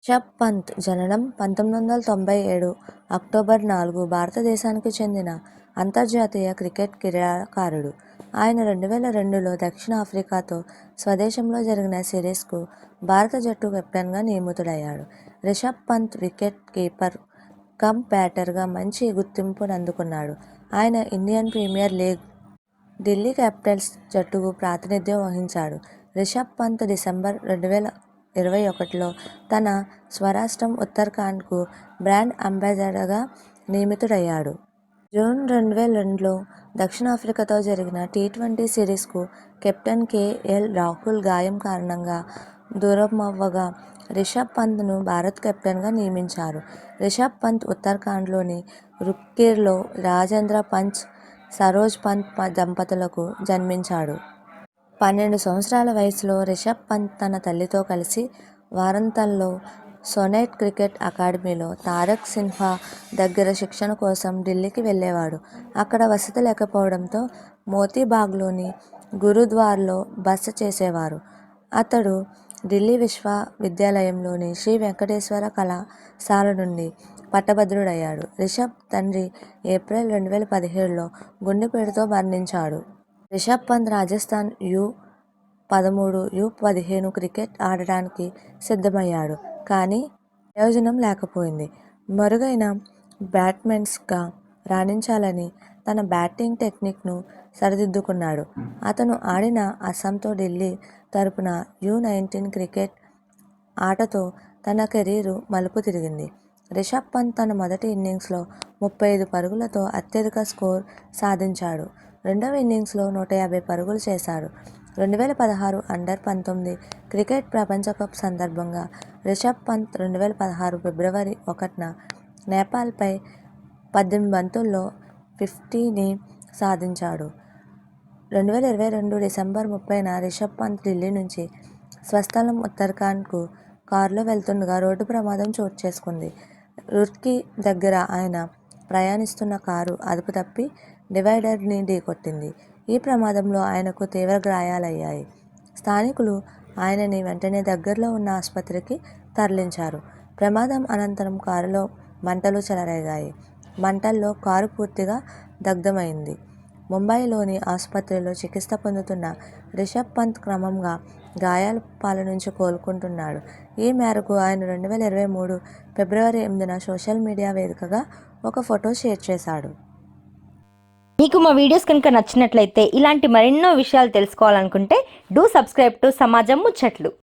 రిషబ్ పంత్ జననం 1997 అక్టోబర్ 4 భారతదేశానికి చెందిన అంతర్జాతీయ క్రికెట్ క్రీడాకారుడు. ఆయన 2002లో దక్షిణాఫ్రికాతో స్వదేశంలో జరిగిన సిరీస్కు భారత జట్టు కెప్టెన్గా నియమితుడయ్యాడు. Rishabh Pant wicket keeper cum బ్యాటర్గా మంచి గుర్తింపునందుకున్నాడు. ఆయన Indian Premier League, Delhi Capitals జట్టుకు ప్రాతినిధ్యం వహించాడు. రిషబ్ పంత్ డిసెంబర్ 2021లో తన స్వరాష్ట్రం ఉత్తరాఖండ్కు బ్రాండ్ అంబాసిడర్గా నియమితుడయ్యాడు. జూన్ 2002లో దక్షిణాఫ్రికాతో జరిగిన టీ20 సిరీస్కు కెప్టెన్ కేఎల్ రాహుల్ గాయం కారణంగా దూరమవ్వగా రిషబ్ పంత్ను భారత కెప్టెన్గా నియమించారు. రిషబ్ పంత్ ఉత్తరాఖండ్లోని రూర్కీలో రాజేంద్ర పంచ్, సరోజ్ పంత్ దంపతులకు జన్మించాడు. 12 సంవత్సరాల వయసులో రిషబ్ పంత్ తన తల్లితో కలిసి వారాంతంలో సోనెట్ క్రికెట్ అకాడమీలో తారక్ సిన్హా దగ్గర శిక్షణ కోసం ఢిల్లీకి వెళ్లేవాడు. అక్కడ వసతి లేకపోవడంతో మోతీబాగ్లోని గురుద్వారాలో బస చేసేవారు. అతడు ఢిల్లీ విశ్వవిద్యాలయంలోని శ్రీ వెంకటేశ్వర కళాశాల నుండి పట్టభద్రుడయ్యాడు. రిషబ్ తండ్రి ఏప్రిల్ 2017లో గుండెపోటుతో మరణించాడు. Rishabh Pant Rajasthan U13, U15 cricket ఆడటానికి సిద్ధమయ్యాడు. కానీ ప్రయోజనం లేకపోయింది. మెరుగైన బ్యాట్స్మన్గా రాణించాలని తన బ్యాటింగ్ టెక్నిక్ను సరిదిద్దుకున్నాడు. అతను ఆడిన అస్సాంతో ఢిల్లీ తరపున U19 క్రికెట్ ఆటతో తన కెరీర్ మలుపు తిరిగింది. రిషబ్ పంత్ తన మొదటి ఇన్నింగ్స్లో 35 పరుగులతో అత్యధిక స్కోరు సాధించాడు. రెండవ ఇన్నింగ్స్లో 150 పరుగులు చేశాడు. 2016 అండర్-19 క్రికెట్ ప్రపంచ కప్ సందర్భంగా రిషబ్ పంత్ 2016 ఫిబ్రవరి 1న నేపాల్పై 18 బంతుల్లో 50ని సాధించాడు. 2022 డిసెంబర్ 30న రిషబ్ పంత్ ఢిల్లీ నుంచి స్వస్థలం ఉత్తరాఖండ్కు కారులో వెళ్తుండగా రోడ్డు ప్రమాదం చోటు చేసుకుంది. రూర్కీ దగ్గర ఆయన ప్రయాణిస్తున్న కారు అదుపు తప్పి డివైడర్ని ఢీకొట్టింది. ఈ ప్రమాదంలో ఆయనకు తీవ్ర గాయాలయ్యాయి. స్థానికులు ఆయనని వెంటనే దగ్గరలో ఉన్న ఆసుపత్రికి తరలించారు. ప్రమాదం అనంతరం కారులో మంటలు చెలరేగాయి. మంటల్లో కారు పూర్తిగా దగ్ధమైంది. ముంబైలోని ఆసుపత్రిలో చికిత్స పొందుతున్న రిషబ్ పంత్ క్రమంగా గాయాల పాల నుంచి కోలుకుంటున్నాడు. ఈ మేరకు ఆయన 2023 ఫిబ్రవరి 8న సోషల్ మీడియా వేదికగా ఒక ఫోటో షేర్ చేశాడు. మీకు మా వీడియోస్ కనుక నచ్చినట్లయితే ఇలాంటి మరెన్నో విషయాలు తెలుసుకోవాలనుకుంటే డూ సబ్స్క్రైబ్ టు సమాజం ముచ్చట్లు.